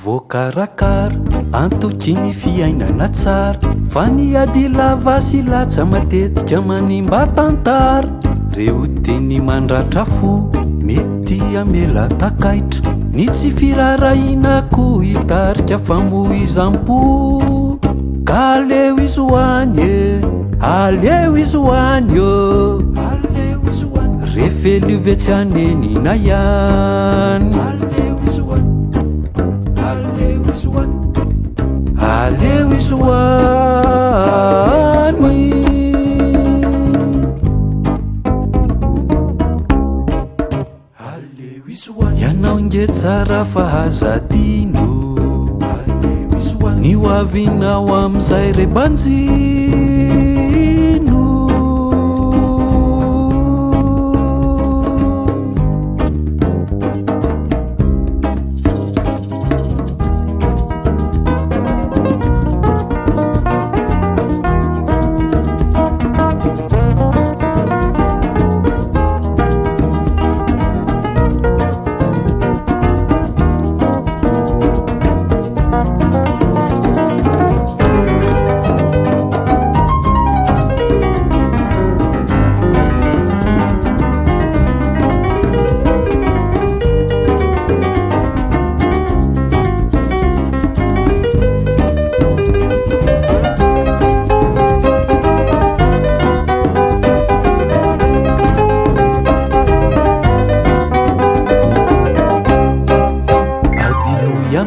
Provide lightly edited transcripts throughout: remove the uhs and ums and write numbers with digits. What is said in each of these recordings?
voakarakara antoky ny fiainana tsara fa ny ady lava sy latsa matetika manimba tantara reo teny mandratra fo mety amela takaitra ny tsy firarainako hitarika famoizam-po ka aleo izy hoany aleo izy hoany refely ve tsy anenina ihany aleo izy hoany ianao nge tsara fahazadino ny hoavinao am'izay rebanjino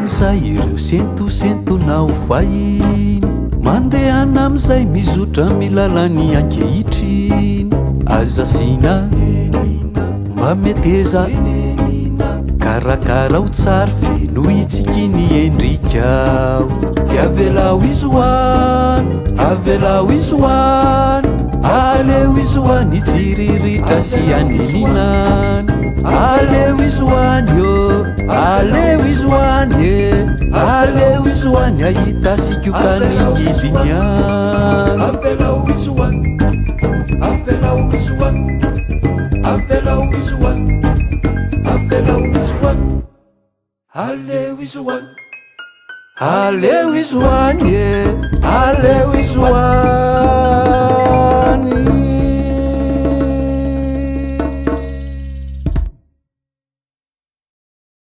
am'izay ireo sentosentonao fahiny mandehana am'izay mizotra milalany ankehitriny azasina mba meteza karakarao tsara feno itsiki ny endrikao de avelao izy hoany avelao izy hoany aleo izy hoany tsiriritra sy anininany aleo izy hoany aleo izy hoany aleo izy hoany ahita sikiokaningidiny any avelao izy hoany avelao izy hoany avelao izy hoany avelao izy hoany aleo izy hoany aleo izy hoany aleo izy hoany